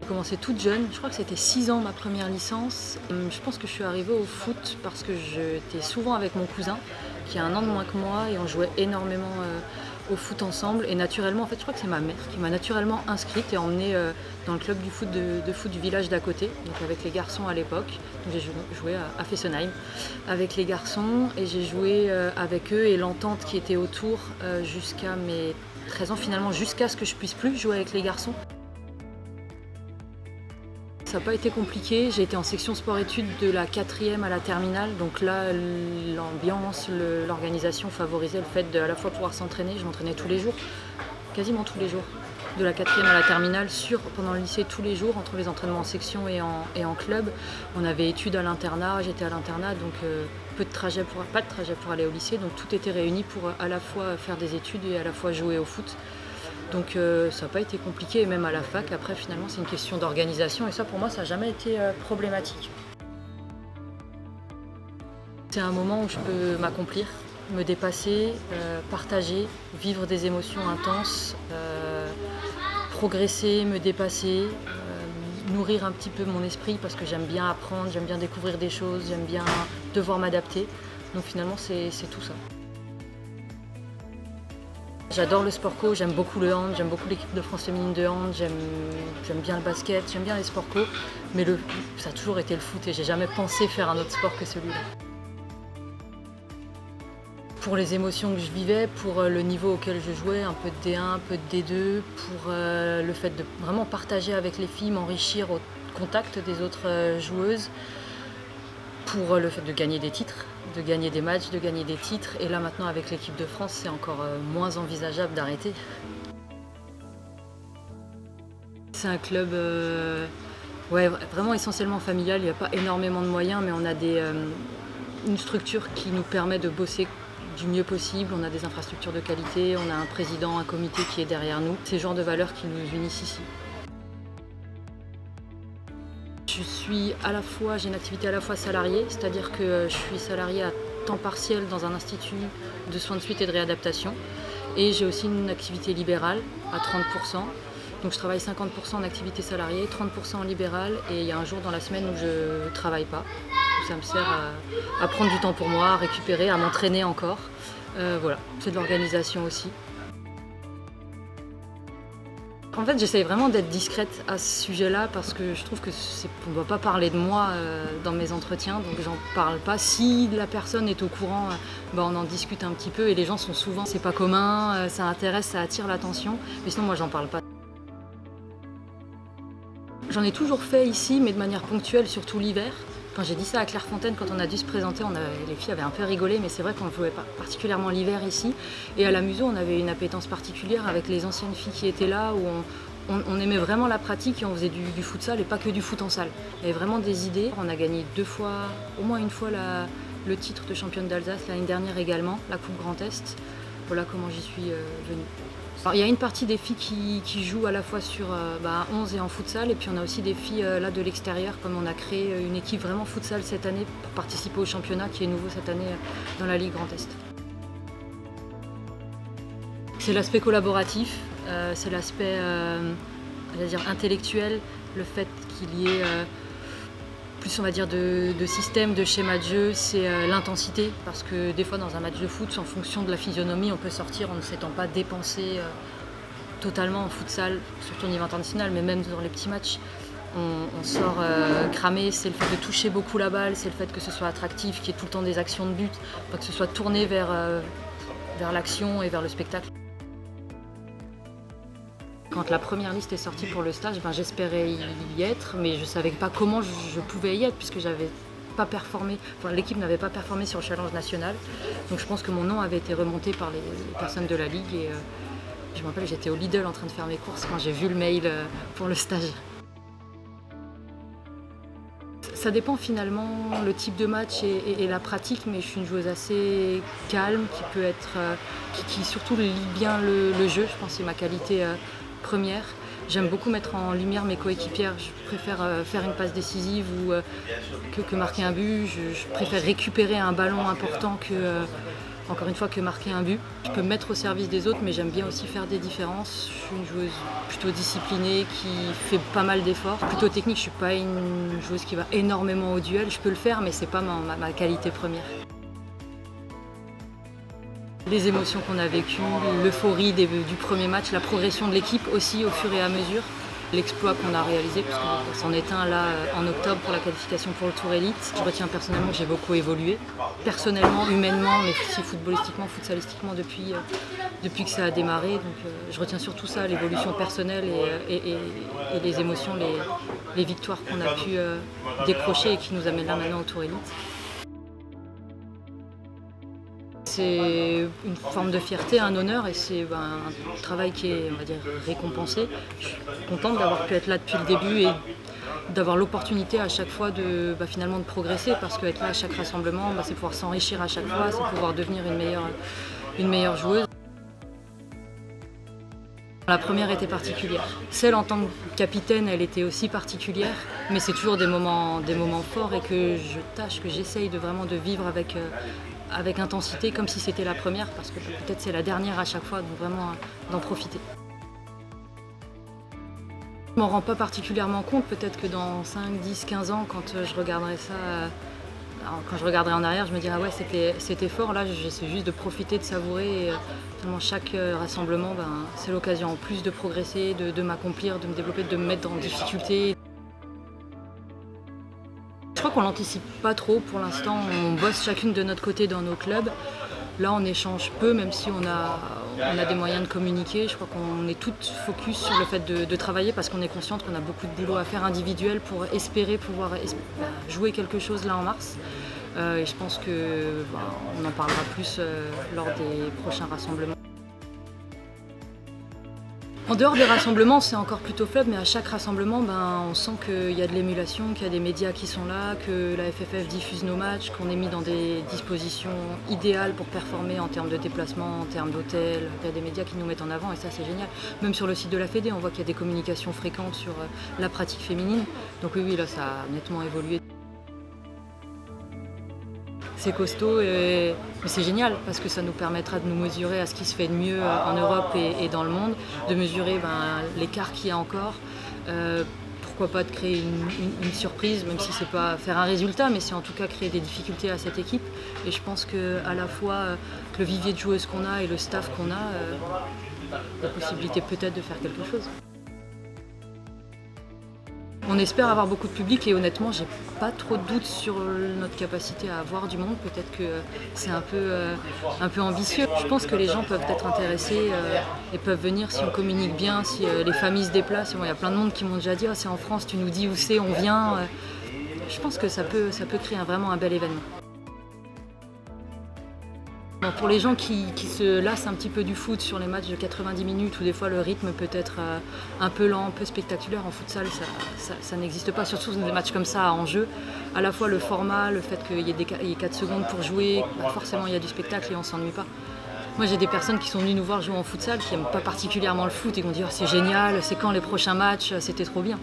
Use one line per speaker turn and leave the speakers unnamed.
J'ai commencé toute jeune, je crois que c'était 6 ans ma première licence. Je pense que je suis arrivée au foot parce que j'étais souvent avec mon cousin, qui a 1 an de moins que moi, et on jouait énormément au foot ensemble. Et naturellement, en fait, je crois que c'est ma mère qui m'a naturellement inscrite et emmenée dans le club du foot de foot du village d'à côté, donc avec les garçons à l'époque. Donc j'ai joué à Fessenheim avec les garçons et j'ai joué avec eux et l'entente qui était autour jusqu'à mes 13 ans, finalement jusqu'à ce que je puisse plus jouer avec les garçons. Ça n'a pas été compliqué, j'ai été en section sport-études de la 4e à la terminale, donc là l'ambiance, l'organisation favorisait le fait de à la fois pouvoir s'entraîner, je m'entraînais tous les jours, quasiment tous les jours, de la 4e à la terminale, pendant le lycée tous les jours, entre les entraînements en section et en club. On avait études à l'internat, j'étais à l'internat, donc pas de trajet pour aller au lycée, donc tout était réuni pour à la fois faire des études et à la fois jouer au foot. Donc ça n'a pas été compliqué, et même à la fac, après finalement c'est une question d'organisation et ça pour moi ça n'a jamais été problématique. C'est un moment où je peux m'accomplir, me dépasser, partager, vivre des émotions intenses, progresser, me dépasser, nourrir un petit peu mon esprit parce que j'aime bien apprendre, j'aime bien découvrir des choses, j'aime bien devoir m'adapter. Donc finalement c'est tout ça. J'adore le sport co, j'aime beaucoup le hand, j'aime beaucoup l'équipe de France féminine de hand, j'aime bien le basket, j'aime bien les sports co, mais ça a toujours été le foot et j'ai jamais pensé faire un autre sport que celui-là. Pour les émotions que je vivais, pour le niveau auquel je jouais, un peu de D1, un peu de D2, pour le fait de vraiment partager avec les filles, m'enrichir au contact des autres joueuses, pour le fait de gagner des titres, de gagner des matchs, de gagner des titres. Et là maintenant avec l'équipe de France, c'est encore moins envisageable d'arrêter. C'est un club vraiment essentiellement familial, il n'y a pas énormément de moyens, mais on a une structure qui nous permet de bosser du mieux possible, on a des infrastructures de qualité, on a un président, un comité qui est derrière nous. C'est le genre de valeurs qui nous unissent ici. J'ai une activité à la fois salariée, c'est-à-dire que je suis salariée à temps partiel dans un institut de soins de suite et de réadaptation. Et j'ai aussi une activité libérale à 30%. Donc je travaille 50% en activité salariée, 30% en libéral, et il y a un jour dans la semaine où je ne travaille pas. Donc ça me sert à prendre du temps pour moi, à récupérer, à m'entraîner encore. Voilà, c'est de l'organisation aussi. En fait, j'essaye vraiment d'être discrète à ce sujet-là parce que je trouve qu'on ne doit pas parler de moi dans mes entretiens, donc j'en parle pas. Si la personne est au courant, on en discute un petit peu et les gens sont souvent, c'est pas commun, ça intéresse, ça attire l'attention, mais sinon moi j'en parle pas. J'en ai toujours fait ici, mais de manière ponctuelle, surtout l'hiver. Quand j'ai dit ça à Clairefontaine, quand on a dû se présenter, les filles avaient un peu rigolé, mais c'est vrai qu'on ne jouait pas particulièrement l'hiver ici. Et à la Museau, on avait une appétence particulière avec les anciennes filles qui étaient là, où on aimait vraiment la pratique et on faisait du futsal et pas que du foot en salle. Il y avait vraiment des idées. On a gagné 2 fois, au moins une fois, le titre de championne d'Alsace, l'année dernière également, la Coupe Grand Est. Voilà comment j'y suis venue. Alors, il y a une partie des filles qui jouent à la fois sur 11 et en futsal, et puis on a aussi des filles là de l'extérieur, comme on a créé une équipe vraiment futsal cette année pour participer au championnat qui est nouveau cette année dans la Ligue Grand Est. C'est l'aspect collaboratif, c'est l'aspect intellectuel, le fait qu'il y ait plus on va dire de système, de schéma de jeu, c'est l'intensité, parce que des fois dans un match de foot, en fonction de la physionomie, on peut sortir en ne s'étant pas dépensé totalement en futsal, surtout au niveau international, mais même dans les petits matchs, on sort cramé. C'est le fait de toucher beaucoup la balle, c'est le fait que ce soit attractif, qu'il y ait tout le temps des actions de but, pas que ce soit tourné vers l'action et vers le spectacle. Quand la première liste est sortie pour le stage, j'espérais y être, mais je ne savais pas comment je pouvais y être puisque j'avais pas performé, l'équipe n'avait pas performé sur le challenge national. Donc je pense que mon nom avait été remonté par les personnes de la Ligue et je me rappelle, j'étais au Lidl en train de faire mes courses quand j'ai vu le mail pour le stage. Ça dépend finalement le type de match et la pratique, mais je suis une joueuse assez calme qui surtout lit bien le jeu. Je pense que c'est ma qualité première. J'aime beaucoup mettre en lumière mes coéquipières. Je préfère faire une passe décisive que marquer un but. Je préfère récupérer un ballon important encore une fois, que marquer un but. Je peux me mettre au service des autres, mais j'aime bien aussi faire des différences. Je suis une joueuse plutôt disciplinée, qui fait pas mal d'efforts. Plutôt technique, je suis pas une joueuse qui va énormément au duel. Je peux le faire, mais c'est pas ma qualité première. Les émotions qu'on a vécues, l'euphorie du premier match, la progression de l'équipe aussi au fur et à mesure. L'exploit qu'on a réalisé, puisqu'on s'en est un là en octobre pour la qualification pour le Tour Élite. Je retiens personnellement que j'ai beaucoup évolué, personnellement, humainement, mais aussi footballistiquement, futsalistiquement depuis que ça a démarré. Donc je retiens surtout ça, l'évolution personnelle et les émotions, les victoires qu'on a pu décrocher et qui nous amènent là maintenant au Tour Élite. C'est une forme de fierté, un honneur, et c'est un travail qui est, on va dire, récompensé. Je suis contente d'avoir pu être là depuis le début et d'avoir l'opportunité à chaque fois finalement de progresser, parce qu'être là à chaque rassemblement, c'est pouvoir s'enrichir à chaque fois, c'est pouvoir devenir une meilleure joueuse. La première était particulière. Celle en tant que capitaine, elle était aussi particulière, mais c'est toujours des moments forts et que j'essaye de vivre avec intensité, comme si c'était la première, parce que peut-être c'est la dernière à chaque fois, donc vraiment d'en profiter. Je m'en rends pas particulièrement compte, peut-être que dans 5, 10, 15 ans, quand je regarderai ça, quand je regarderai en arrière, je me dirai ah ouais, c'était fort. Là, j'essaie juste de profiter, de savourer. Et, finalement, chaque rassemblement, c'est l'occasion en plus de progresser, de m'accomplir, de me développer, de me mettre en difficulté. Je crois qu'on l'anticipe pas trop pour l'instant. On bosse chacune de notre côté dans nos clubs. Là, on échange peu, même si on a des moyens de communiquer. Je crois qu'on est toutes focus sur le fait de travailler, parce qu'on est consciente qu'on a beaucoup de boulot à faire individuel pour espérer pouvoir jouer quelque chose là en mars. Et je pense qu'on en parlera plus lors des prochains rassemblements. En dehors des rassemblements, c'est encore plutôt faible, mais à chaque rassemblement, on sent qu'il y a de l'émulation, qu'il y a des médias qui sont là, que la FFF diffuse nos matchs, qu'on est mis dans des dispositions idéales pour performer en termes de déplacement, en termes d'hôtel. Il y a des médias qui nous mettent en avant et ça, c'est génial. Même sur le site de la Fédé, on voit qu'il y a des communications fréquentes sur la pratique féminine. Donc oui, là, ça a nettement évolué. C'est costaud, mais c'est génial parce que ça nous permettra de nous mesurer à ce qui se fait de mieux en Europe et dans le monde, de mesurer l'écart qu'il y a encore. Pourquoi pas de créer une surprise, même si c'est pas faire un résultat, mais c'est en tout cas créer des difficultés à cette équipe. Et je pense qu'à la fois le vivier de joueuses qu'on a et le staff qu'on a, la possibilité peut-être de faire quelque chose. On espère avoir beaucoup de public et honnêtement, j'ai pas trop de doutes sur notre capacité à avoir du monde. Peut-être que c'est un peu ambitieux. Je pense que les gens peuvent être intéressés et peuvent venir si on communique bien, si les familles se déplacent. Il y a plein de monde qui m'ont déjà dit c'est en France, tu nous dis où c'est, on vient. Je pense que ça peut créer vraiment un bel événement. Pour les gens qui se lassent un petit peu du foot sur les matchs de 90 minutes où des fois le rythme peut être un peu lent, un peu spectaculaire, en futsal ça n'existe pas, surtout dans des matchs comme ça en jeu. À la fois le format, le fait qu'il y ait 4 secondes pour jouer, forcément il y a du spectacle et on ne s'ennuie pas. Moi j'ai des personnes qui sont venues nous voir jouer en futsal qui n'aiment pas particulièrement le foot et qui vont dire c'est génial, c'est quand les prochains matchs, c'était trop bien.